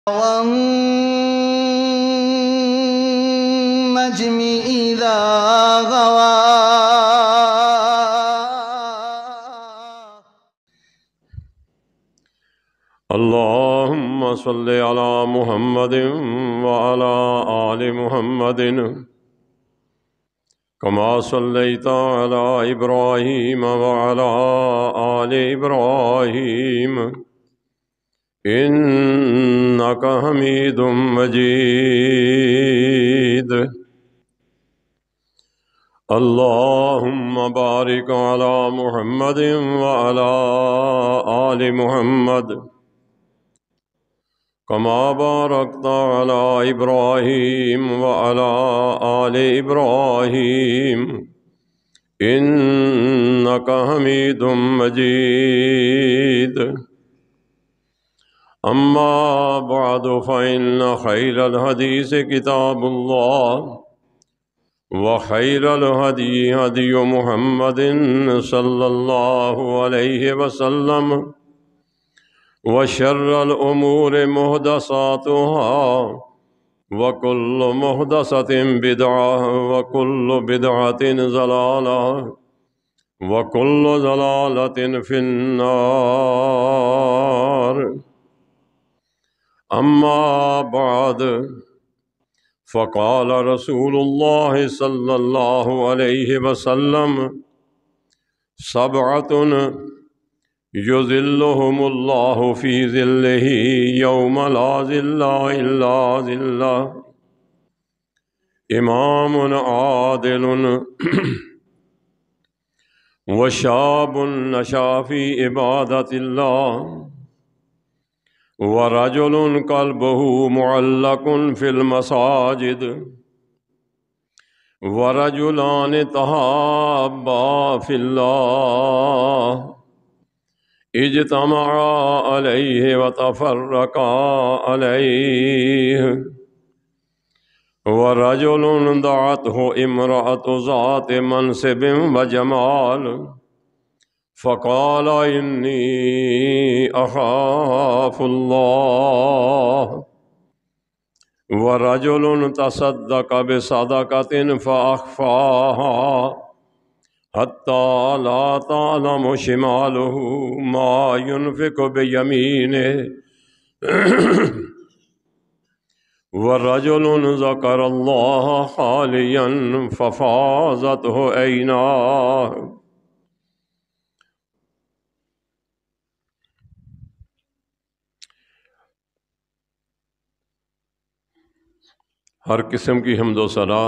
والنجم إذا غوى اللهم صل على محمد وعلى آل محمد كما صليت على إبراهيم وعلى آل إبراهيم إنك حميد مجيد. اللهم بارك على محمد وعلى آل محمد كما باركت على إبراهيم وعلى آل إبراهيم إنك حميد مجيد. أما بعد فإن خير الحديث كتاب الله وخير الهدي هدي محمد صلى الله عليه وسلم وشر الأمور محدثاتها وكل محدثة بدعة وكل بدعة ضلالة وكل ضلالة في النار. أما بعد فقال رسول الله صلى الله عليه وسلم سبعة يظلهم الله في ظله يوم لا ظل إلا ظله: إمام عادل وشاب نشأ في عبادة الله ورجل قلبه معلق في المساجد ورجلان تحابا في الله اجتمعا عليه وتفرقا عليه ورجل دعته امرأة ذات منصب وجمال فقال إني أخاف الله ورجل تصدق بصدقة فأخفاها حتى لا تعلم شماله ما ينفق بيمينه ورجل ذكر الله خاليا ففاضته عيناه. ہر قسم کی حمد و ثنا،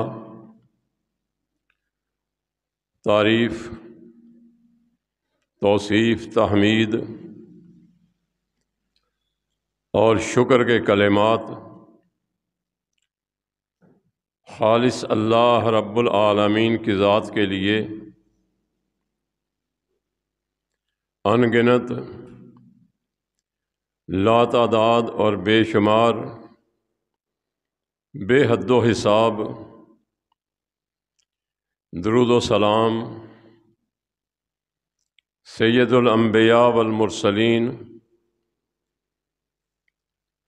تعریف، توصیف، تحمید اور شکر کے کلمات خالص اللہ رب العالمین کی ذات کے لیے ان گنت، لا تعداد اور بے شمار، بے حد و حساب درود و سلام سید الانبیاء والمرسلین،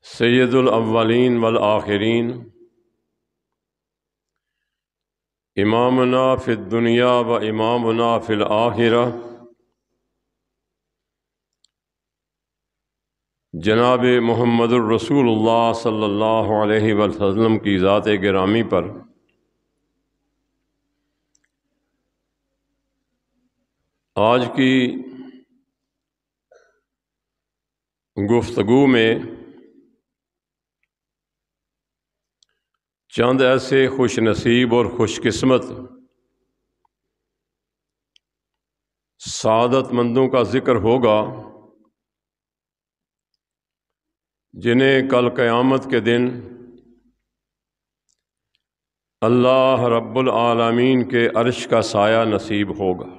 سید الاولین والآخرین، امامنا فی الدنیا و امامنا فی الآخرہ، جناب محمد الرسول اللہ صلی اللہ علیہ وسلم کی ذات گرامی پر آج کی گفتگو میں چند ایسے خوش نصیب اور خوش قسمت سعادت مندوں کا ذکر ہوگا جنہیں کل قیامت کے دن اللہ رب العالمین کے عرش کا سایہ نصیب ہوگا۔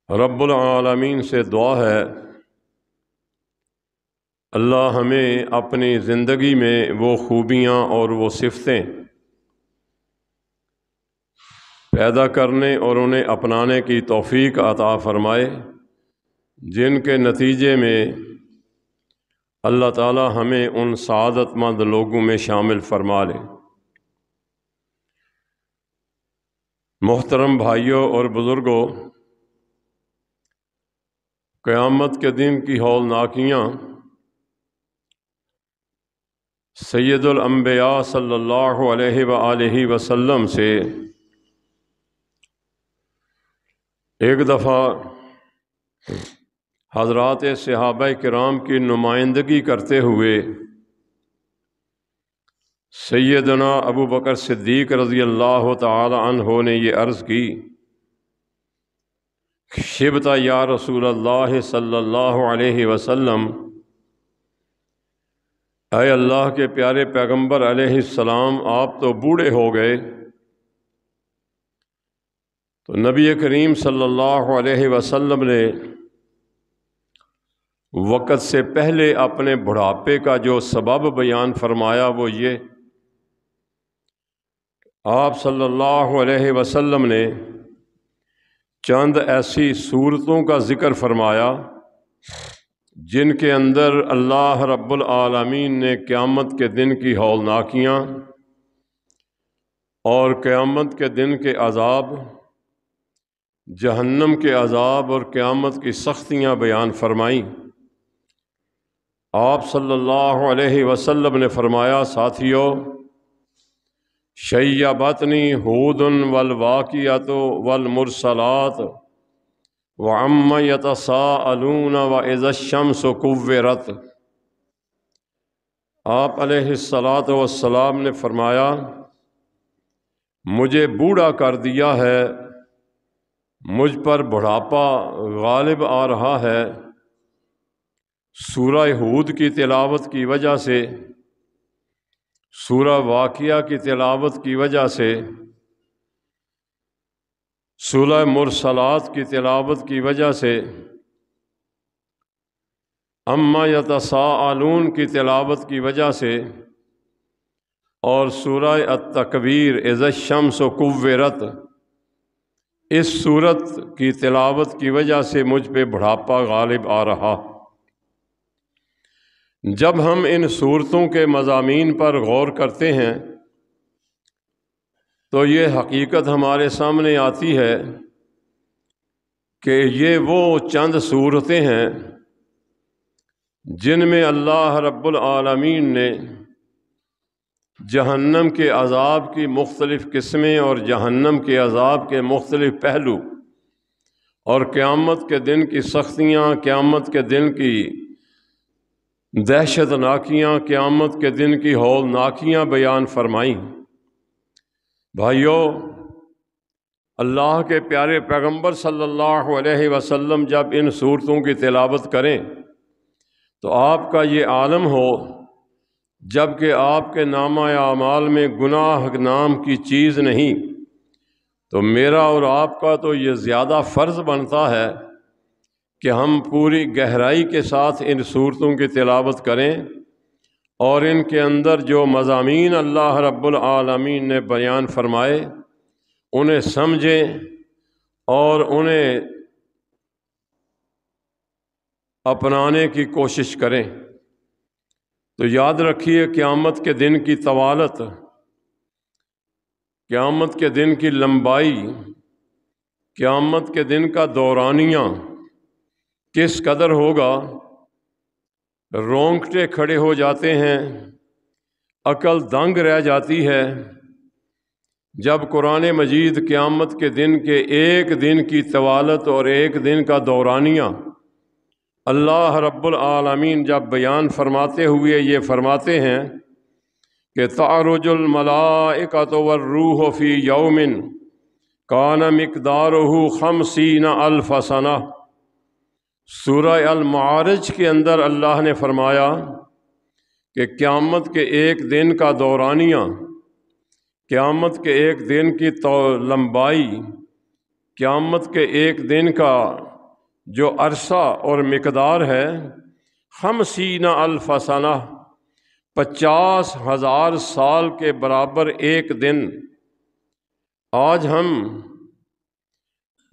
رب العالمین سے دعا ہے اللہ ہمیں اپنی زندگی میں وہ خوبیاں اور وہ صفتیں پیدا کرنے اور انہیں اپنانے کی توفیق عطا فرمائے جن کے نتیجے میں اللہ تعالی ہمیں ان سعادت مند لوگوں میں شامل فرما لے۔ محترم بھائیوں اور بزرگوں، قیامت کے دن کی ہولناکیاں سید الانبیاء صلی اللہ علیہ وآلہ وسلم سے ایک دفعہ حضرات صحابہ کرام کی نمائندگی کرتے ہوئے سیدنا ابو بکر صدیق رضی اللہ تعالی عنہ نے یہ عرض کی، شبت یا رسول اللہ صلی اللہ علیہ وسلم، اے اللہ کے پیارے پیغمبر علیہ السلام، آپ تو بوڑھے ہو گئے۔ تو نبی کریم صلی اللہ علیہ وسلم نے وقت سے پہلے اپنے بڑھاپے کا جو سبب بیان فرمایا وہ یہ، آپ صلی اللہ علیہ وسلم نے چند ایسی صورتوں کا ذکر فرمایا جن کے اندر اللہ رب العالمین نے قیامت کے دن کی ہولناکیاں اور قیامت کے دن کے عذاب، جہنم کے عذاب اور قیامت کی سختیاں بیان فرمائیں۔ آپ صلی اللہ علیہ وسلم نے فرمایا، ساتھیو، شیبتنی ہود والواقعۃ والمرسلات وعم یتساءلون واذا الشمس کورت۔ آپ علیہ الصلاۃ والسلام نے فرمایا، مجھے بوڑھا کر دیا ہے، مجھ پر بڑھاپا غالب آ رہا ہے، سورہ ہود کی تلاوت کی وجہ سے، سورہ واقعہ کی تلاوت کی وجہ سے، سورہ مرسلات کی تلاوت کی وجہ سے، اما یتساءلون کی تلاوت کی وجہ سے، اور سورہ التکویر اذا الشمس کورت، اس سورت کی تلاوت کی وجہ سے مجھ پہ بڑھاپا غالب آ رہا۔ جب ہم ان صورتوں کے مضامین پر غور کرتے ہیں تو یہ حقیقت ہمارے سامنے آتی ہے کہ یہ وہ چند صورتیں ہیں جن میں اللہ رب العالمین نے جہنم کے عذاب کی مختلف قسمیں اور جہنم کے عذاب کے مختلف پہلو اور قیامت کے دن کی سختیاں، قیامت کے دن کی دہشت ناکیاں، قیامت کے دن کی ہولناکیاں بیان فرمائیں۔ بھائیو، اللہ کے پیارے پیغمبر صلی اللہ علیہ وسلم جب ان صورتوں کی تلاوت کریں تو آپ کا یہ عالم ہو، جب کہ آپ کے نامہ اعمال میں گناہ نام کی چیز نہیں، تو میرا اور آپ کا تو یہ زیادہ فرض بنتا ہے کہ ہم پوری گہرائی کے ساتھ ان صورتوں کی تلاوت کریں اور ان کے اندر جو مضامین اللہ رب العالمین نے بیان فرمائے انہیں سمجھیں اور انہیں اپنانے کی کوشش کریں۔ تو یاد رکھیے، قیامت کے دن کی طوالت، قیامت کے دن کی لمبائی، قیامت کے دن کا دورانیہ کس قدر ہوگا، رونگٹے کھڑے ہو جاتے ہیں، عقل دنگ رہ جاتی ہے جب قرآن مجید قیامت کے دن کے ایک دن کی طوالت اور ایک دن کا دورانیہ اللہ رب العالمین جب بیان فرماتے ہوئے یہ فرماتے ہیں کہ تعرج الملائکۃ والروح فی یوم کان مقدارہ 50,000 سنہ۔ سورہ المعارج کے اندر اللہ نے فرمایا کہ قیامت کے ایک دن کا دورانیہ، قیامت کے ایک دن کی لمبائی، قیامت کے ایک دن کا جو عرصہ اور مقدار ہے 50,000 سنہ، 50,000 سال کے برابر ایک دن۔ آج ہم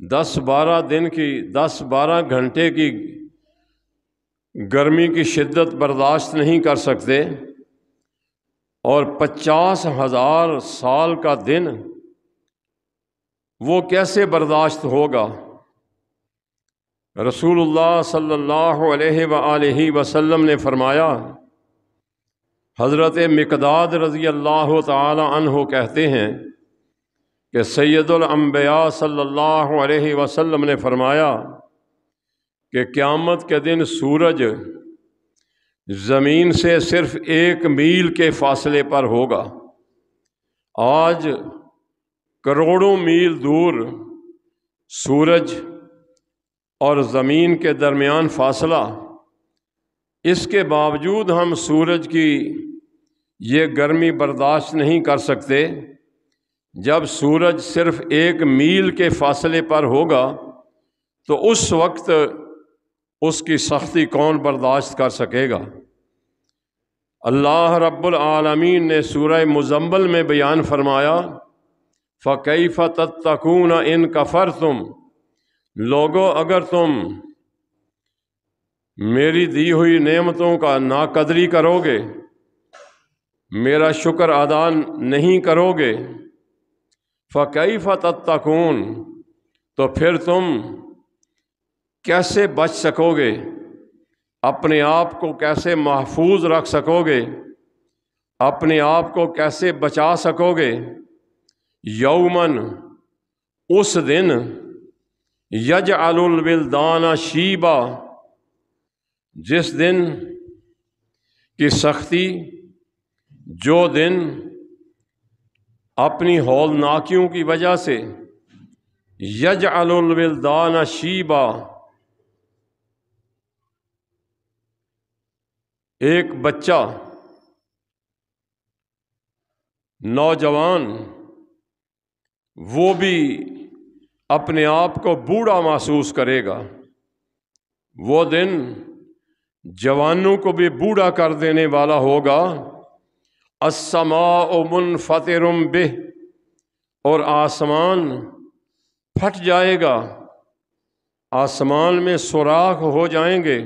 10-12 گھنٹے کی گرمی کی شدت برداشت نہیں کر سکتے، اور 50,000 سال کا دن وہ کیسے برداشت ہوگا؟ رسول اللہ صلی اللہ علیہ وآلہ وسلم نے فرمایا، حضرت مقداد رضی اللہ تعالی عنہ کہتے ہیں کہ سید الانبیاء صلی اللہ علیہ وسلم نے فرمایا کہ قیامت کے دن سورج زمین سے صرف 1 میل کے فاصلے پر ہوگا۔ آج کروڑوں میل دور سورج اور زمین کے درمیان فاصلہ، اس کے باوجود ہم سورج کی یہ گرمی برداشت نہیں کر سکتے۔ جب سورج صرف 1 میل کے فاصلے پر ہوگا تو اس وقت اس کی سختی کون برداشت کر سکے گا؟ اللہ رب العالمین نے سورہ مزمل میں بیان فرمایا، فَكَيْفَ تَتَّقُونَ إِن كَفَرْتُمْ، لوگو اگر تم میری دی ہوئی نعمتوں کا ناقدری کرو گے، میرا شکر ادا نہیں کرو گے، فَكَيْفَ تَتَّقُونَ، تو پھر تم کیسے بچ سکو گے، اپنے آپ کو کیسے محفوظ رکھ سکو گے، اپنے آپ کو کیسے بچا سکو گے؟ یومن، اس دن، یجعل الولدان شیبا، جس دن کی سختی، جو دن اپنی ہولناکیوں کی وجہ سے یجعل الولدان شیبا، ایک بچہ، نوجوان، وہ بھی اپنے آپ کو بوڑھا محسوس کرے گا۔ وہ دن جوانوں کو بھی بوڑھا کر دینے والا ہوگا۔ السماء منفطر بہ، اور آسمان پھٹ جائے گا، آسمان میں سوراخ ہو جائیں گے۔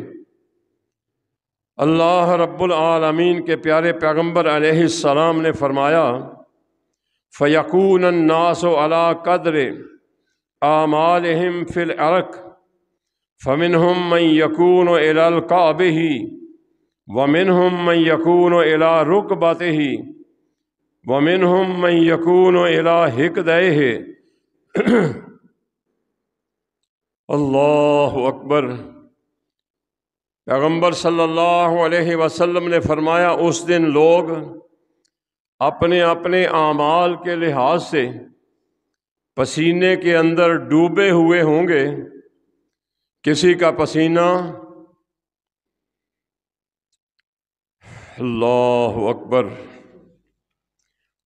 اللہ رب العالمین کے پیارے پیغمبر علیہ السلام نے فرمایا، فَيَكُونَ النَّاسُ عَلَىٰ قَدْرِ أَعْمَالِهِمْ فِي الْأَرْضِ فَمِنْهُمْ مَنْ يَكُونُ إِلَى الْكَعْبِ وَمِنْهُمْ مَنْ يَكُونُ إِلَى رُكْبَتِهِ وَمِنْهُمْ مَنْ يَكُونُ إِلَى حِقْدَيْهِ۔ اللہ اکبر۔ پیغمبر صلی اللہ علیہ وسلم نے فرمایا، اس دن لوگ اپنے اپنے اعمال کے لحاظ سے پسینے کے اندر ڈوبے ہوئے ہوں گے۔ کسی کا پسینہ، اللہ اکبر،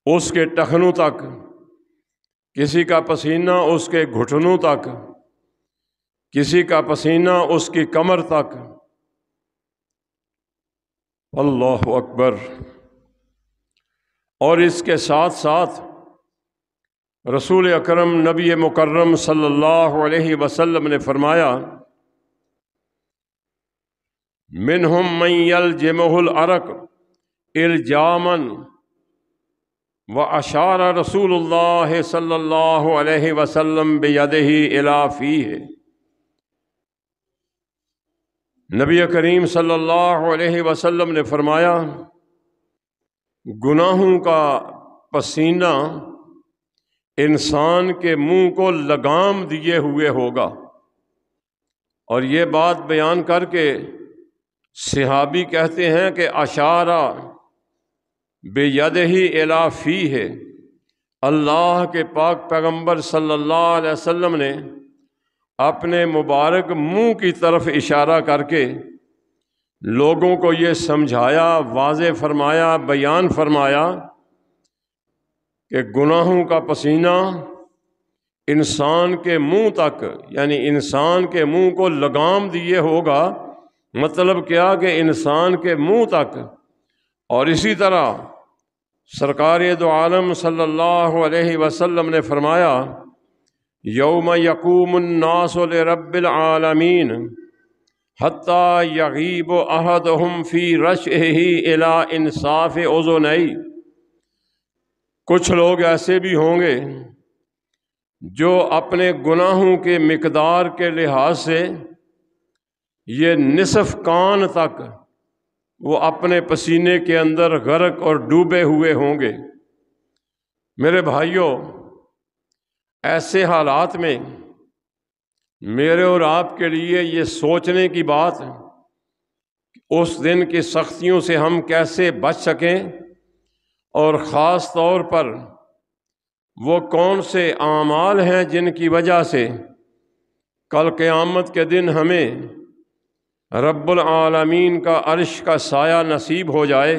اس کے ٹخنوں تک، کسی کا پسینہ اس کے گھٹنوں تک، کسی کا پسینہ اس کی کمر تک۔ اللہ اکبر۔ اور اس کے ساتھ ساتھ رسول اکرم نبی مکرم صلی اللہ علیہ وسلم نے فرمایا، منہم من یلجمہ العرق الجاما، واشار رسول اللہ صلی اللہ علیہ وسلم بیدہ الی فیہ۔ نبی کریم صلی اللہ علیہ وسلم نے فرمایا، گناہوں کا پسینہ انسان کے منہ کو لگام دیے ہوئے ہوگا۔ اور یہ بات بیان کر کے صحابی کہتے ہیں کہ اشارہ بیدہ الی فیہ، اللہ کے پاک پیغمبر صلی اللہ علیہ وسلم نے اپنے مبارک منہ کی طرف اشارہ کر کے لوگوں کو یہ سمجھایا، واضح فرمایا، بیان فرمایا کہ گناہوں کا پسینہ انسان کے منہ تک، یعنی انسان کے منہ کو لگام دیے ہوگا۔ مطلب کیا کہ انسان کے منہ تک۔ اور اسی طرح سرکار دو عالم صلی اللہ علیہ وسلم نے فرمایا، یوم یقوم الناس لرب العالمین، حتیٰ یغیب احدہم فی رشعہ الی انصاف اذنی، کچھ لوگ ایسے بھی ہوں گے جو اپنے گناہوں کے مقدار کے لحاظ سے یہ نصف کان تک وہ اپنے پسینے کے اندر غرق اور ڈوبے ہوئے ہوں گے۔ میرے بھائیوں، ایسے حالات میں میرے اور آپ کے لیے یہ سوچنے کی بات اس دن کی سختیوں سے ہم کیسے بچ سکیں، اور خاص طور پر وہ کون سے اعمال ہیں جن کی وجہ سے کل قیامت کے دن ہمیں رب العالمین کا عرش کا سایہ نصیب ہو جائے۔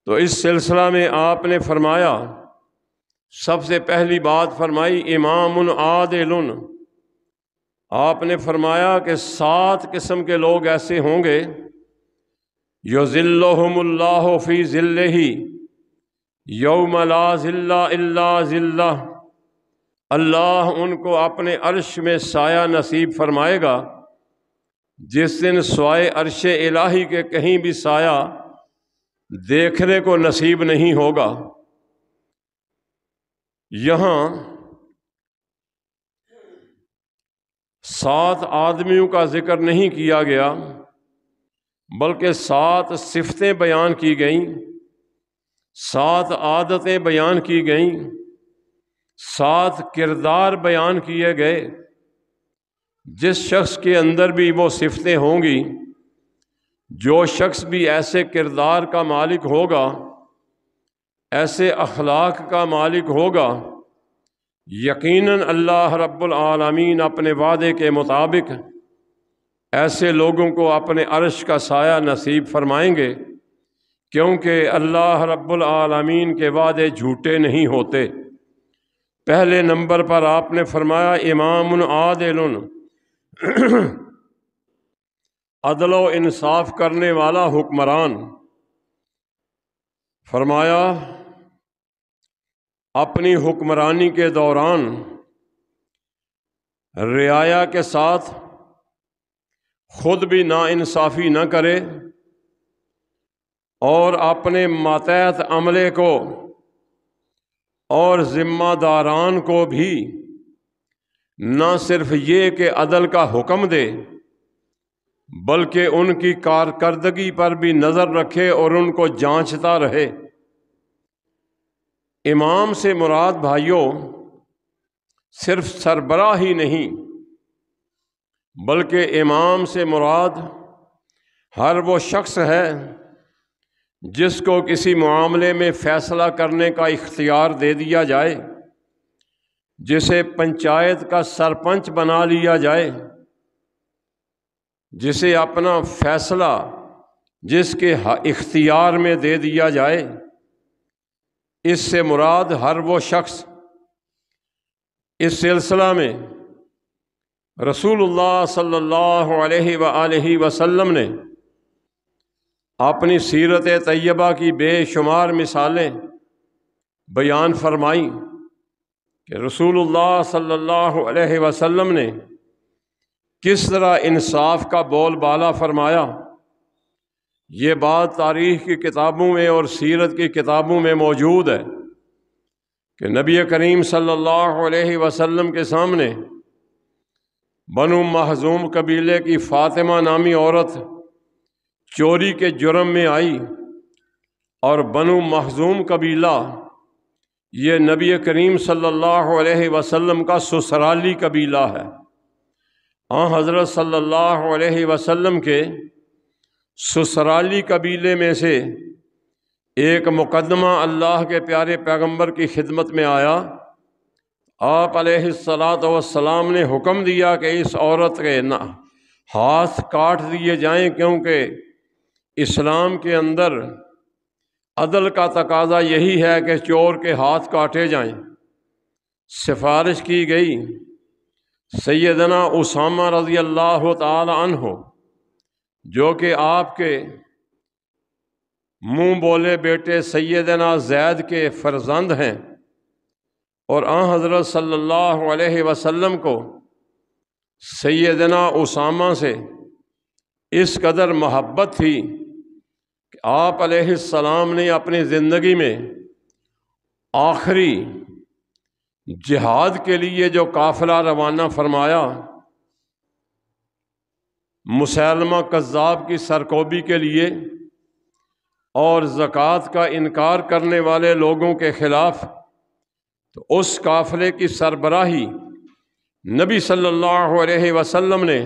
تو اس سلسلہ میں آپ نے فرمایا، سب سے پہلی بات فرمائی امام عادل۔ آپ نے فرمایا کہ 7 قسم کے لوگ ایسے ہوں گے، یظلہم اللہ فی ظلہ یوم لا ظل الا ظلہ، اللہ ان کو اپنے عرش میں سایہ نصیب فرمائے گا جس دن سوائے عرش الہی کے کہیں بھی سایہ دیکھنے کو نصیب نہیں ہوگا۔ یہاں 7 آدمیوں کا ذکر نہیں کیا گیا، بلکہ 7 صفتیں بیان کی گئیں، 7 عادتیں بیان کی گئیں، 7 کردار بیان کیے گئے۔ جس شخص کے اندر بھی وہ صفتیں ہوں گی، جو شخص بھی ایسے کردار کا مالک ہوگا، ایسے اخلاق کا مالک ہوگا، یقیناً اللہ رب العالمین اپنے وعدے کے مطابق ایسے لوگوں کو اپنے عرش کا سایہ نصیب فرمائیں گے، کیونکہ اللہ رب العالمین کے وعدے جھوٹے نہیں ہوتے۔ پہلے نمبر پر آپ نے فرمایا امام عادل، عدل و انصاف کرنے والا حکمران۔ فرمایا اپنی حکمرانی کے دوران رعایا کے ساتھ خود بھی ناانصافی نہ کرے، اور اپنے ماتحت عملے کو اور ذمہ داران کو بھی نہ صرف یہ کہ عدل کا حکم دے، بلکہ ان کی کارکردگی پر بھی نظر رکھے اور ان کو جانچتا رہے۔ امام سے مراد بھائیوں صرف سربراہ ہی نہیں، بلکہ امام سے مراد ہر وہ شخص ہے جس کو کسی معاملے میں فیصلہ کرنے کا اختیار دے دیا جائے، جسے پنچایت کا سرپنچ بنا لیا جائے، جسے اپنا فیصلہ جس کے اختیار میں دے دیا جائے۔ اس سے مراد ہر وہ شخص۔ اس سلسلہ میں رسول اللہ صلی اللہ علیہ وآلہ وسلم نے اپنی سیرت طیبہ کی بے شمار مثالیں بیان فرمائیں کہ رسول اللہ صلی اللہ علیہ وسلم نے کس طرح انصاف کا بول بالا فرمایا۔ یہ بات تاریخ کی کتابوں میں اور سیرت کی کتابوں میں موجود ہے کہ نبی کریم صلی اللہ علیہ وسلم کے سامنے بنو مخزوم قبیلے کی فاطمہ نامی عورت چوری کے جرم میں آئی، اور بنو مخزوم قبیلہ یہ نبی کریم صلی اللہ علیہ وسلم کا سسرالی قبیلہ ہے۔ حضرت صلی اللہ علیہ وسلم کے سسرالی قبیلے میں سے ایک مقدمہ اللہ کے پیارے پیغمبر کی خدمت میں آیا۔ آپ علیہ الصلاۃ والسلام نے حکم دیا کہ اس عورت کے ہاتھ کاٹ دیے جائیں، کیونکہ اسلام کے اندر عدل کا تقاضا یہی ہے کہ چور کے ہاتھ کاٹے جائیں۔ سفارش کی گئی سیدنا اسامہ رضی اللہ تعالی عنہ، جو کہ آپ کے منہ بولے بیٹے سیدنا زید کے فرزند ہیں، اور حضرت صلی اللہ علیہ وسلم کو سیدنا اسامہ سے اس قدر محبت تھی کہ آپ علیہ السلام نے اپنی زندگی میں آخری جہاد کے لیے جو قافلہ روانہ فرمایا، مسیلمہ کذاب کی سرکوبی کے لیے اور زکوٰۃ کا انکار کرنے والے لوگوں کے خلاف، تو اس قافلے کی سربراہی نبی صلی اللہ علیہ وسلم نے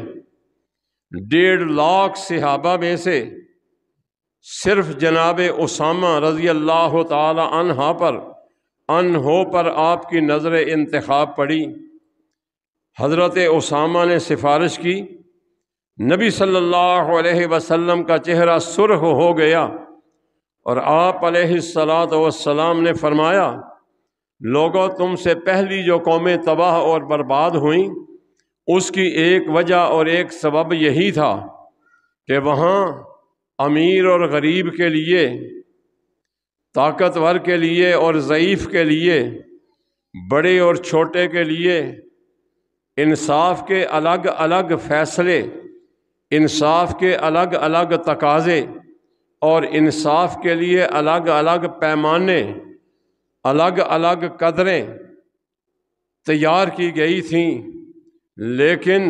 1.5 لاکھ صحابہ میں سے صرف جناب اسامہ رضی اللہ تعالی عنہ پر آپ کی نظر انتخاب پڑی۔ حضرت اسامہ نے سفارش کی، نبی صلی اللہ علیہ وسلم کا چہرہ سرخ ہو گیا اور آپ علیہ السلام نے فرمایا، لوگوں تم سے پہلی جو قومیں تباہ اور برباد ہوئیں اس کی ایک وجہ اور ایک سبب یہی تھا کہ وہاں امیر اور غریب کے لیے، طاقتور کے لیے اور ضعیف کے لیے، بڑے اور چھوٹے کے لیے انصاف کے الگ الگ فیصلے، انصاف کے الگ الگ تقاضے اور انصاف کے لیے الگ الگ پیمانے، الگ الگ قدریں تیار کی گئی تھیں۔ لیکن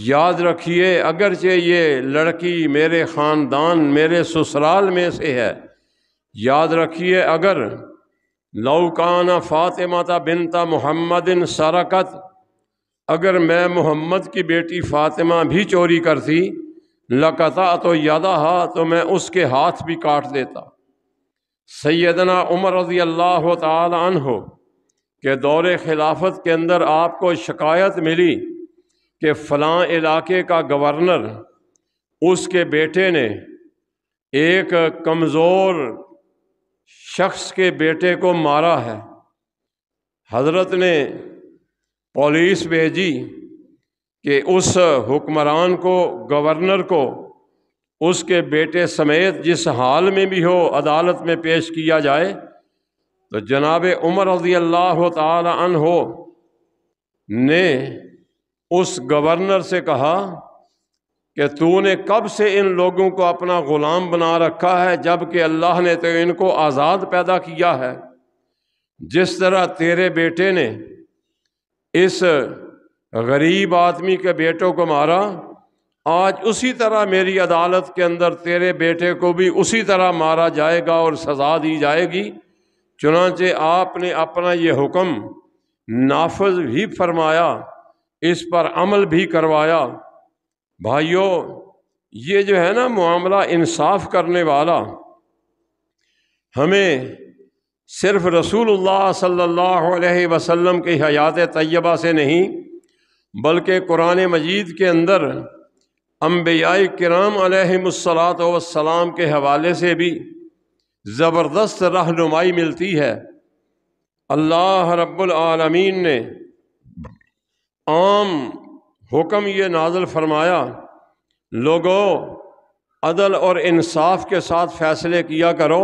یاد رکھیے، اگرچہ یہ لڑکی میرے خاندان، میرے سسرال میں سے ہے، یاد رکھیے اگر لو کان فاطمہ بنت محمد سرقت، اگر میں محمد کی بیٹی فاطمہ بھی چوری کرتی، لقطعت یدہا، تو میں اس کے ہاتھ بھی کاٹ دیتا۔ سیدنا عمر رضی اللہ تعالی عنہ کہ دور خلافت کے اندر آپ کو شکایت ملی کہ فلاں علاقے کا گورنر، اس کے بیٹے نے ایک کمزور شخص کے بیٹے کو مارا ہے۔ حضرت نے پولیس بھیجی کہ اس حکمران کو، گورنر کو اس کے بیٹے سمیت جس حال میں بھی ہو عدالت میں پیش کیا جائے۔ تو جناب عمر رضی اللہ تعالی عنہ نے اس گورنر سے کہا کہ تو نے کب سے ان لوگوں کو اپنا غلام بنا رکھا ہے، جبکہ اللہ نے تو ان کو آزاد پیدا کیا ہے۔ جس طرح تیرے بیٹے نے اس غریب آدمی کے بیٹوں کو مارا، آج اسی طرح میری عدالت کے اندر تیرے بیٹے کو بھی اسی طرح مارا جائے گا اور سزا دی جائے گی۔ چنانچہ آپ نے اپنا یہ حکم نافذ بھی فرمایا، اس پر عمل بھی کروایا۔ بھائیو، یہ جو ہے نا معاملہ انصاف کرنے والا، ہمیں صرف رسول اللہ صلی اللہ علیہ وسلم کی حیات طیبہ سے نہیں، بلکہ قرآن مجید کے اندر انبیاء کرام علیہم السلام کے حوالے سے بھی زبردست رہنمائی ملتی ہے۔ اللہ رب العالمین نے عام حکم یہ نازل فرمایا، لوگوں عدل اور انصاف کے ساتھ فیصلے کیا کرو،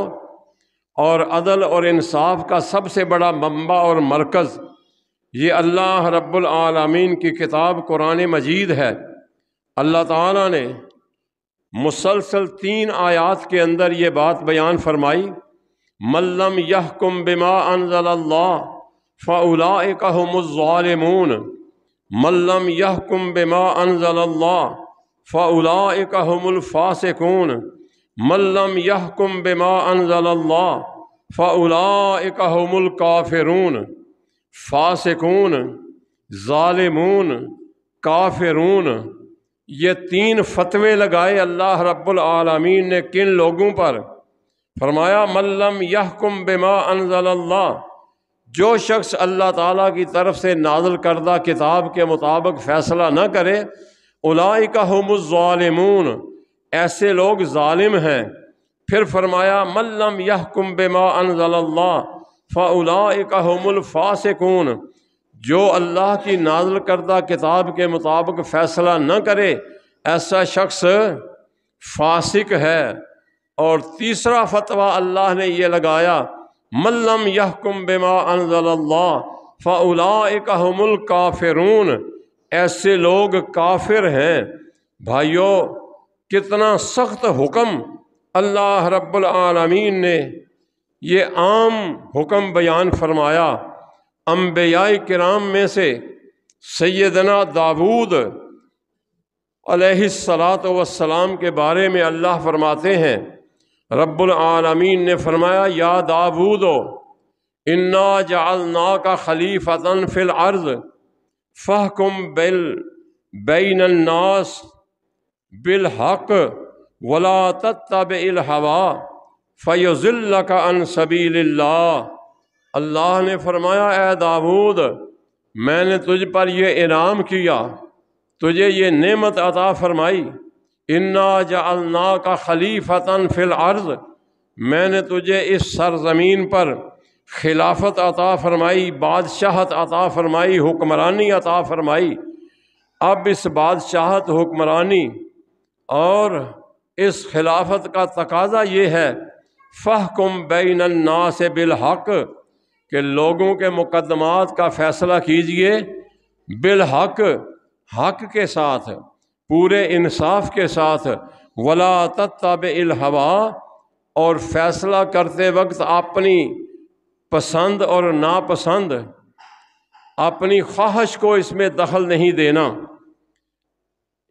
اور عدل اور انصاف کا سب سے بڑا منبع اور مرکز یہ اللہ رب العالمین کی کتاب قرآن مجید ہے۔ اللہ تعالیٰ نے مسلسل 3 آیات کے اندر یہ بات بیان فرمائی، من لم یحکم بما انزل اللہ فاولئک هم الظالمون، من لم یحکم بما انزل اللہ فاولئک هم الفاسقون، من لم یحکم بما انزل اللہ فاولئک هم الکافرون۔ فاسقون، ظالمون، کافرون، یہ 3 فتوے لگائے اللہ رب العالمین نے کن لوگوں پر؟ فرمایا من لم یحکم بما انزل اللہ، جو شخص اللہ تعالیٰ کی طرف سے نازل کردہ کتاب کے مطابق فیصلہ نہ کرے، اولئک هم الظالمون، ایسے لوگ ظالم ہیں۔ پھر فرمایا من لم یحکم بما انزل اللہ فاولئک هم الفاسقون، جو اللہ کی نازل کردہ کتاب کے مطابق فیصلہ نہ کرے، ایسا شخص فاسق ہے۔ اور تیسرا فتویٰ اللہ نے یہ لگایا، من لم یحکم بما انزل اللہ فاولئک هم الکافرون، ایسے لوگ کافر ہیں۔ بھائیو، کتنا سخت حکم اللہ رب العالمین نے یہ عام حکم بیان فرمایا۔ انبیاء کرام میں سے سیدنا داؤد علیہ الصلاۃ والسلام کے بارے میں اللہ فرماتے ہیں، رب العالمین نے فرمایا یا داؤد انا جعلناک خلیفۃ فی الارض فاحکم بین الناس بالحق ولا تتبع الہوی فیضلک عن سبیل اللہ۔ اللہ نے فرمایا اے داؤد، میں نے تجھ پر یہ انعام کیا، تجھے یہ نعمت عطا فرمائی، انا جعلناک خلیفۃ فی الارض، میں نے تجھے اس سرزمین پر خلافت عطا فرمائی، بادشاہت عطا فرمائی، حکمرانی عطا فرمائی۔ اب اس بادشاہت، حکمرانی اور اس خلافت کا تقاضا یہ ہے فاحکم بین الناس بالحق، کہ لوگوں کے مقدمات کا فیصلہ کیجئے بالحق، حق کے ساتھ، پورے انصاف کے ساتھ، ولا تتبع الہوی، اور فیصلہ کرتے وقت اپنی پسند اور ناپسند، اپنی خواہش کو اس میں دخل نہیں دینا۔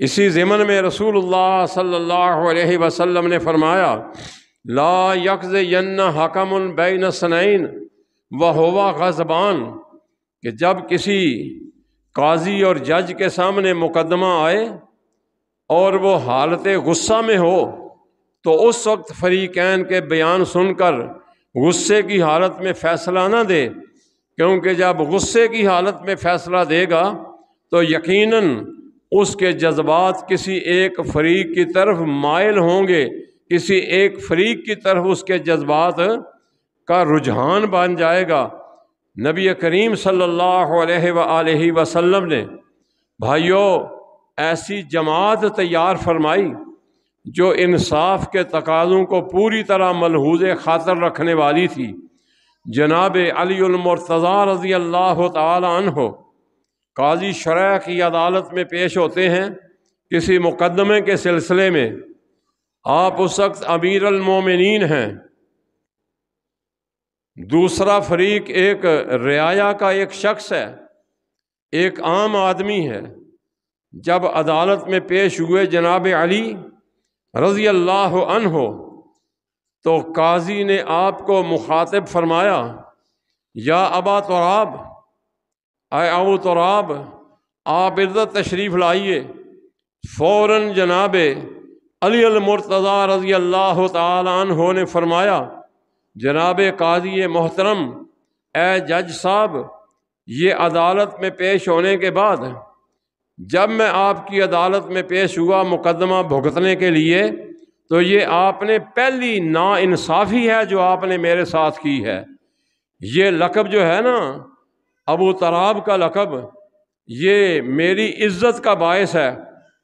اسی ضمن میں رسول اللہ صلی اللہ علیہ وسلم نے فرمایا لا یقضین حکم بین اثنین وہو غضبان، کہ جب کسی قاضی اور جج کے سامنے مقدمہ آئے اور وہ حالت غصہ میں ہو تو اس وقت فریقین کے بیان سن کر غصے کی حالت میں فیصلہ نہ دے، کیونکہ جب غصے کی حالت میں فیصلہ دے گا تو یقیناً اس کے جذبات کسی ایک فریق کی طرف مائل ہوں گے، کسی ایک فریق کی طرف اس کے جذبات کا رجحان بن جائے گا۔ نبی کریم صلی اللہ علیہ وآلہ وسلم نے بھائیوں ایسی جماعت تیار فرمائی جو انصاف کے تقاضوں کو پوری طرح ملحوظ خاطر رکھنے والی تھی۔ جناب علی المرتضیٰ رضی اللہ تعالی عنہ قاضی شرع کی عدالت میں پیش ہوتے ہیں کسی مقدمے کے سلسلے میں، آپ اس وقت امیر المومنین ہیں، دوسرا فریق ایک رعایا کا ایک شخص ہے، ایک عام آدمی ہے۔ جب عدالت میں پیش ہوئے جناب علی رضی اللہ عنہ تو قاضی نے آپ کو مخاطب فرمایا یا ابا تراب، اے ابو تراب، آپ عزت تشریف لائیے۔ فوراً جناب علی المرتضیٰ رضی اللہ تعالی عنہ نے فرمایا جناب قاضی محترم، اے جج صاحب، یہ عدالت میں پیش ہونے کے بعد جب میں آپ کی عدالت میں پیش ہوا مقدمہ بھگتنے کے لیے تو یہ آپ نے پہلی ناانصافی ہے جو آپ نے میرے ساتھ کی ہے۔ یہ لقب جو ہے نا ابو تراب کا لقب، یہ میری عزت کا باعث ہے،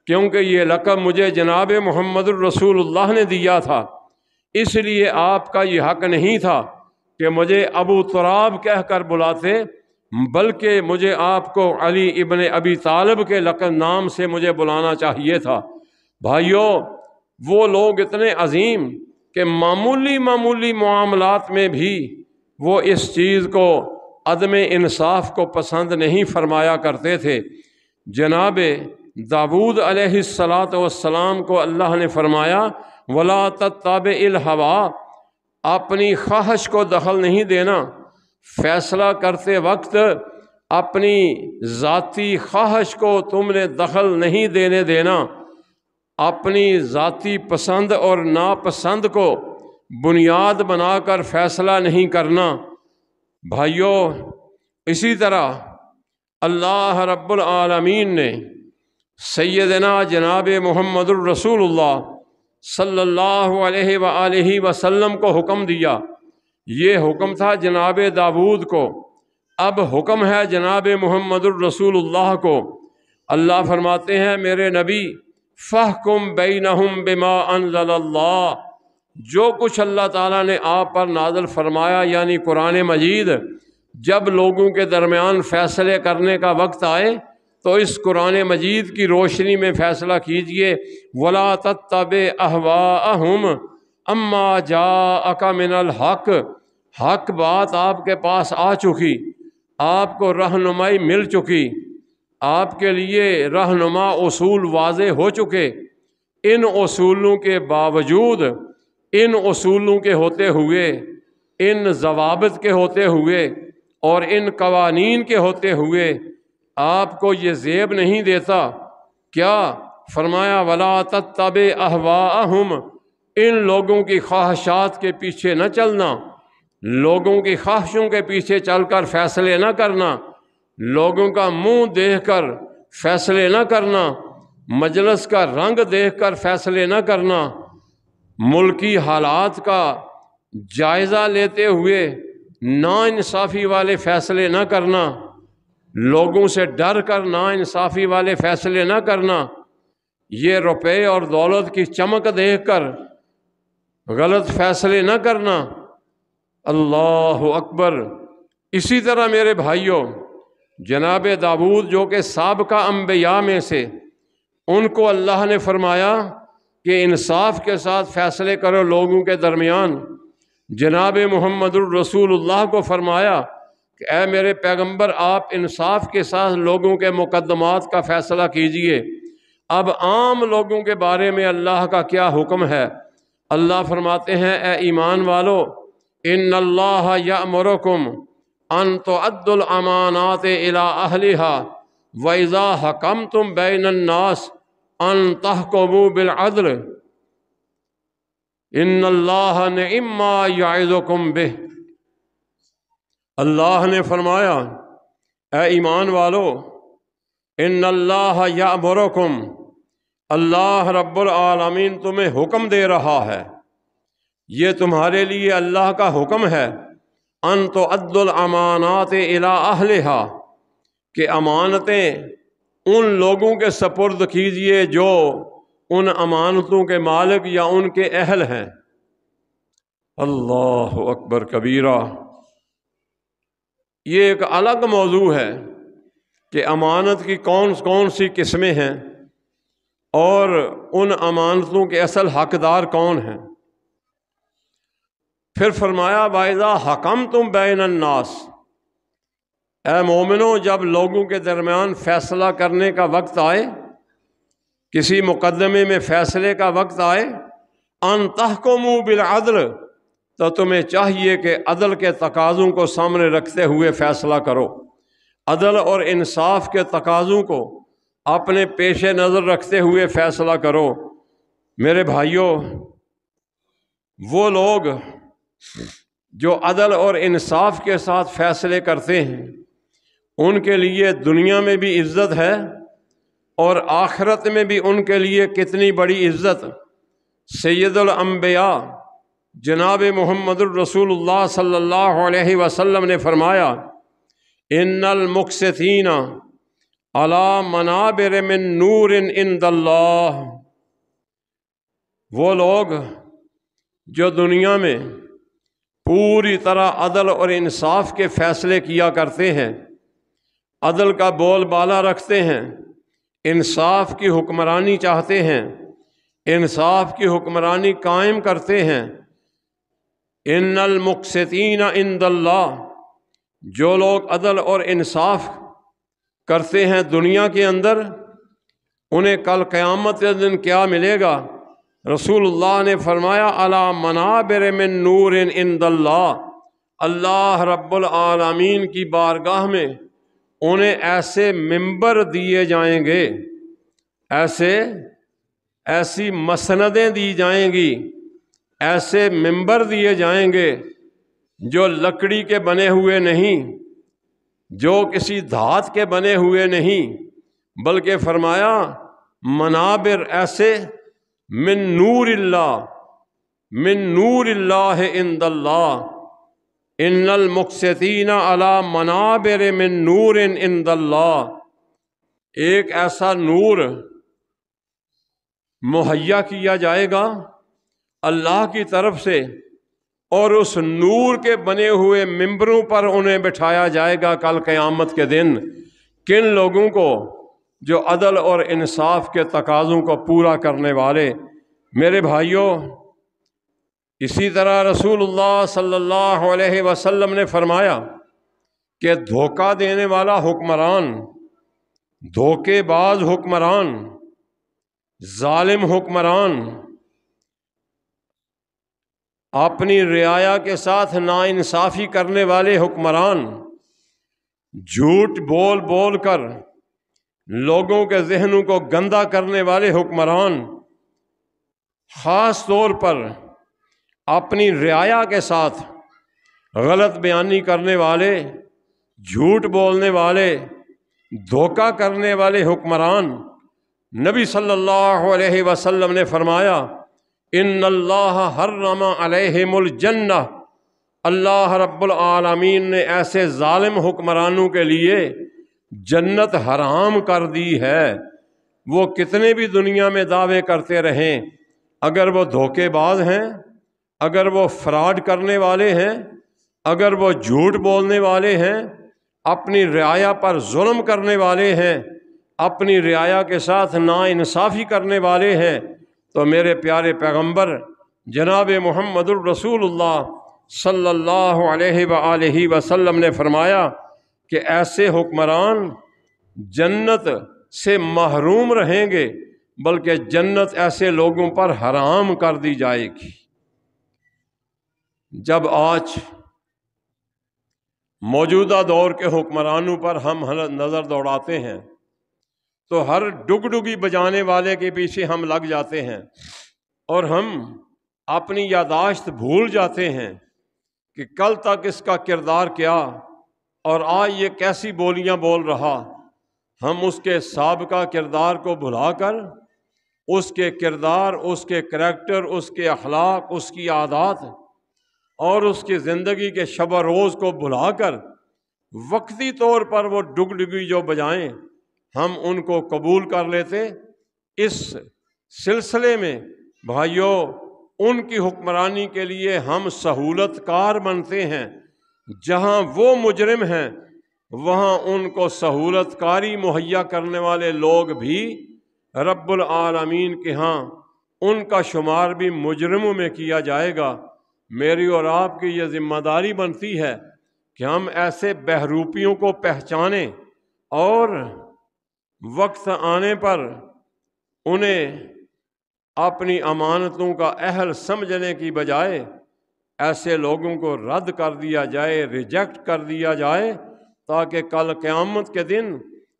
کیونکہ یہ لقب مجھے جناب محمد الرسول اللہ نے دیا تھا، اس لیے آپ کا یہ حق نہیں تھا کہ مجھے ابو تراب کہہ کر بلاتے، بلکہ مجھے آپ کو علی ابن ابی طالب کے لقب نام سے مجھے بلانا چاہیے تھا۔ بھائیوں، وہ لوگ اتنے عظیم کہ معمولی معاملات میں بھی وہ اس چیز کو، عدم انصاف کو پسند نہیں فرمایا کرتے تھے۔ جناب داؤد علیہ السلام کو اللہ نے فرمایا وَلَا تَتَّبِعِ الْهَوَىٰ، اپنی خواہش کو دخل نہیں دینا، فیصلہ کرتے وقت اپنی ذاتی خواہش کو تم نے دخل نہیں دینا، اپنی ذاتی پسند اور ناپسند کو بنیاد بنا کر فیصلہ نہیں کرنا۔ بھائیوں، اسی طرح اللہ رب العالمین نے سیدنا جناب محمد الرسول اللہ صلی اللہ علیہ وآلہ وسلم کو حکم دیا۔ یہ حکم تھا جناب داؤد کو، اب حکم ہے جناب محمد الرسول اللہ کو۔ اللہ فرماتے ہیں میرے نبی فاحکم بینہم بما انزل اللہ، جو کچھ اللہ تعالیٰ نے آپ پر نازل فرمایا یعنی قرآن مجید، جب لوگوں کے درمیان فیصلے کرنے کا وقت آئے تو اس قرآن مجید کی روشنی میں فیصلہ کیجئے۔ وَلَا تَتَّبِعْ أَهْوَاءَهُمْ أَمَّا جَاءَكَ مِنَ الْحَقِّ، حق بات آپ کے پاس آ چکی، آپ کو رہنمائی مل چکی، آپ کے لیے رہنما اصول واضح ہو چکے۔ ان اصولوں کے باوجود، ان اصولوں کے ہوتے ہوئے، ان ضوابط کے ہوتے ہوئے اور ان قوانین کے ہوتے ہوئے آپ کو یہ زیب نہیں دیتا۔ کیا فرمایا؟ وَلَا تَتَّبِعْ أَهْوَاءَهُمْ، ان لوگوں کی خواہشات کے پیچھے نہ چلنا، لوگوں کی خواہشوں کے پیچھے چل کر فیصلے نہ کرنا، لوگوں کا منہ دیکھ کر فیصلے نہ کرنا، مجلس کا رنگ دیکھ کر فیصلے نہ کرنا، ملکی حالات کا جائزہ لیتے ہوئے ناانصافی والے فیصلے نہ کرنا، لوگوں سے ڈر کر ناانصافی والے فیصلے نہ کرنا، یہ روپے اور دولت کی چمک دیکھ کر غلط فیصلے نہ کرنا۔ اللہ اکبر۔ اسی طرح میرے بھائیوں، جناب داؤد جو کہ سابقہ انبیاء میں سے، ان کو اللہ نے فرمایا کہ انصاف کے ساتھ فیصلے کرو لوگوں کے درمیان۔ جناب محمد الرسول اللہ کو فرمایا کہ اے میرے پیغمبر، آپ انصاف کے ساتھ لوگوں کے مقدمات کا فیصلہ کیجئے۔ اب عام لوگوں کے بارے میں اللہ کا کیا حکم ہے؟ اللہ فرماتے ہیں، اے ایمان والو، ان اللہ یأمرکم ان تؤدوا الامانات الی اہلہا وَإِذَا حَكَمْتُمْ بَيْنَ النَّاسِ ان تحکموا بالعدل ان اللہ نعم ما یعظکم بہ۔ اللہ نے فرمایا، اے ایمان والو، ان اللہ یأمرکم، اللہ رب العالمین تمہیں حکم دے رہا ہے، یہ تمہارے لیے اللہ کا حکم ہے، ان تؤدوا الامانات الی اہلہا، کہ امانتیں ان لوگوں کے سپرد کیجئے جو ان امانتوں کے مالک یا ان کے اہل ہیں۔ اللہ اکبر کبیرہ۔ یہ ایک الگ موضوع ہے کہ امانت کی کون کون سی قسمیں ہیں اور ان امانتوں کے اصل حقدار کون ہیں۔ پھر فرمایا وَإِذَا حَكَمْتُمْ بَيْنَ النَّاسِ، اے مومنو، جب لوگوں کے درمیان فیصلہ کرنے کا وقت آئے، کسی مقدمے میں فیصلے کا وقت آئے، ان تحکموا بالعدل، تو تمہیں چاہیے کہ عدل کے تقاضوں کو سامنے رکھتے ہوئے فیصلہ کرو، عدل اور انصاف کے تقاضوں کو اپنے پیش نظر رکھتے ہوئے فیصلہ کرو۔ میرے بھائیوں، وہ لوگ جو عدل اور انصاف کے ساتھ فیصلے کرتے ہیں، ان کے لیے دنیا میں بھی عزت ہے اور آخرت میں بھی ان کے لیے کتنی بڑی عزت۔ سید الانبیاء جناب محمد الرسول اللہ صلی اللہ علیہ وسلم نے فرمایا، ان المقسطین علی منابر من نور عند اللہ، وہ لوگ جو دنیا میں پوری طرح عدل اور انصاف کے فیصلے کیا کرتے ہیں، عدل کا بول بالا رکھتے ہیں، انصاف کی حکمرانی چاہتے ہیں، انصاف کی حکمرانی قائم کرتے ہیں۔ ان المقسطین عند اللہ، جو لوگ عدل اور انصاف کرتے ہیں دنیا کے اندر، انہیں کل قیامت کے دن کیا ملے گا؟ رسول اللہ نے فرمایا علی منابر من نور عند اللہ، اللہ رب العالمین کی بارگاہ میں انہیں ایسے ممبر دیے جائیں گے، ایسی مسندیں دی جائیں گی، ایسے ممبر دیے جائیں گے جو لکڑی کے بنے ہوئے نہیں، جو کسی دھات کے بنے ہوئے نہیں، بلکہ فرمایا منابر ایسے من نور اللہ عند اللہ، ان المقسطین علی منابر من نور عند اللہ، ایک ایسا نور مہیا کیا جائے گا اللہ کی طرف سے، اور اس نور کے بنے ہوئے ممبروں پر انہیں بٹھایا جائے گا کل قیامت کے دن۔ کن لوگوں کو؟ جو عدل اور انصاف کے تقاضوں کو پورا کرنے والے۔ میرے بھائیوں، اسی طرح رسول اللہ صلی اللہ علیہ وسلم نے فرمایا کہ دھوکہ دینے والا حکمران، دھوکے باز حکمران، ظالم حکمران، اپنی رعایا کے ساتھ ناانصافی کرنے والے حکمران، جھوٹ بول بول کر لوگوں کے ذہنوں کو گندا کرنے والے حکمران، خاص طور پر اپنی رعایا کے ساتھ غلط بیانی کرنے والے، جھوٹ بولنے والے، دھوکہ کرنے والے حکمران، نبی صلی اللہ علیہ وسلم نے فرمایا ان اللہ حرم علیہم الجنہ، اللہ رب العالمین نے ایسے ظالم حکمرانوں کے لیے جنت حرام کر دی ہے۔ وہ کتنے بھی دنیا میں دعوے کرتے رہیں، اگر وہ دھوکے باز ہیں، اگر وہ فراڈ کرنے والے ہیں، اگر وہ جھوٹ بولنے والے ہیں، اپنی رعایا پر ظلم کرنے والے ہیں، اپنی رعایا کے ساتھ ناانصافی کرنے والے ہیں، تو میرے پیارے پیغمبر جناب محمد الرسول اللہ صلی اللہ علیہ وآلہ وسلم نے فرمایا کہ ایسے حکمران جنت سے محروم رہیں گے، بلکہ جنت ایسے لوگوں پر حرام کر دی جائے گی۔ جب آج موجودہ دور کے حکمرانوں پر ہم نظر دوڑاتے ہیں تو ہر ڈگڈگی بجانے والے کے پیچھے ہم لگ جاتے ہیں، اور ہم اپنی یادداشت بھول جاتے ہیں کہ کل تک اس کا کردار کیا اور آج یہ کیسی بولیاں بول رہا۔ ہم اس کے سابقہ کردار کو بھلا کر اس کے کردار، اس کے کریکٹر، اس کے اخلاق، اس کی عادات اور اس کی زندگی کے شب و روز کو بھلا کر وقتی طور پر وہ ڈگڈگی جو بجائیں ہم ان کو قبول کر لیتے۔ اس سلسلے میں بھائیوں، ان کی حکمرانی کے لیے ہم سہولت کار بنتے ہیں۔ جہاں وہ مجرم ہیں وہاں ان کو سہولت کاری مہیا کرنے والے لوگ بھی رب العالمین کے ہاں ان کا شمار بھی مجرموں میں کیا جائے گا۔ میری اور آپ کی یہ ذمہ داری بنتی ہے کہ ہم ایسے بہروپیوں کو پہچانیں اور وقت آنے پر انہیں اپنی امانتوں کا اہل سمجھنے کی بجائے ایسے لوگوں کو رد کر دیا جائے، ریجیکٹ کر دیا جائے، تاکہ کل قیامت کے دن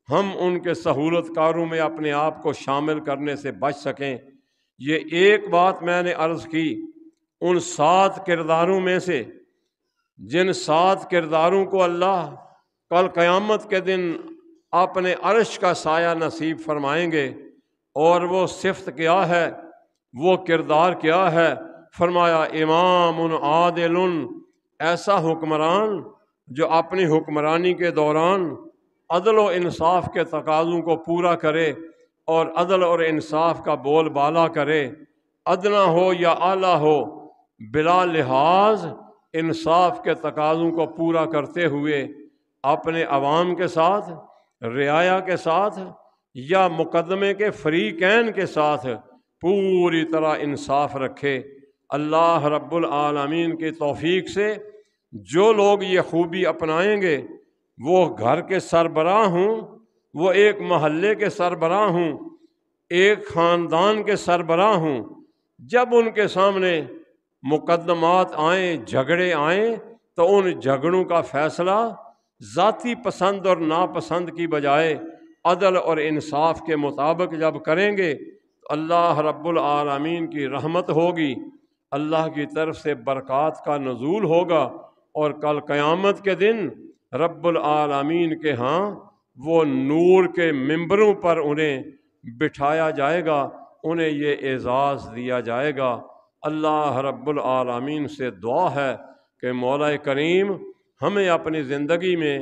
ہم ان کے سہولت کاروں میں اپنے آپ کو شامل کرنے سے بچ سکیں۔ یہ ایک بات میں نے عرض کی، ان 7 کرداروں میں سے جن 7 کرداروں کو اللہ کل قیامت کے دن اپنے عرش کا سایہ نصیب فرمائیں گے، اور وہ صفت کیا ہے، وہ کردار کیا ہے؟ فرمایا امام عادل، ایسا حکمران جو اپنی حکمرانی کے دوران عدل و انصاف کے تقاضوں کو پورا کرے اور عدل اور انصاف کا بول بالا کرے، ادنا ہو یا اعلیٰ ہو، بلا لحاظ انصاف کے تقاضوں کو پورا کرتے ہوئے اپنے عوام کے ساتھ، رعایا کے ساتھ یا مقدمے کے فریقین کے ساتھ پوری طرح انصاف رکھے۔ اللہ رب العالمین کی توفیق سے جو لوگ یہ خوبی اپنائیں گے وہ گھر کے سربراہ ہوں، وہ ایک محلے کے سربراہ ہوں، ایک خاندان کے سربراہ ہوں، جب ان کے سامنے مقدمات آئیں، جھگڑے آئیں، تو ان جھگڑوں کا فیصلہ ذاتی پسند اور ناپسند کی بجائے عدل اور انصاف کے مطابق جب کریں گے تو اللہ رب العالمین کی رحمت ہوگی، اللہ کی طرف سے برکات کا نزول ہوگا، اور کل قیامت کے دن رب العالمین کے ہاں وہ نور کے ممبروں پر انہیں بٹھایا جائے گا، انہیں یہ اعزاز دیا جائے گا۔ اللہ رب العالمین سے دعا ہے کہ مولا کریم ہمیں اپنی زندگی میں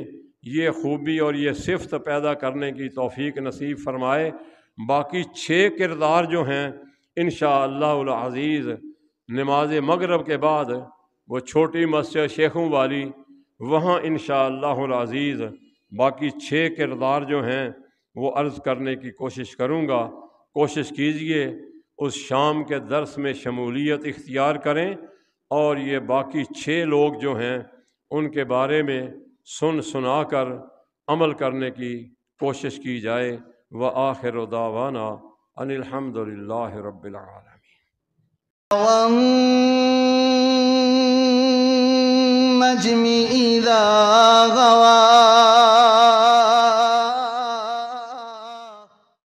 یہ خوبی اور یہ صفت پیدا کرنے کی توفیق نصیب فرمائے۔ باقی 6 کردار جو ہیں انشاءاللہ العزیز نماز مغرب کے بعد وہ چھوٹی مسجد شیخوں والی، وہاں انشاءاللہ العزیز باقی 6 کردار جو ہیں وہ عرض کرنے کی کوشش کروں گا۔ کوشش کیجئے اس شام کے درس میں شمولیت اختیار کریں، اور یہ باقی 6 لوگ جو ہیں ان کے بارے میں سنا کر عمل کرنے کی کوشش کی جائے۔ وآخر دعوانا ان الحمد للہ رب العالمین۔ والنجم إذا غوى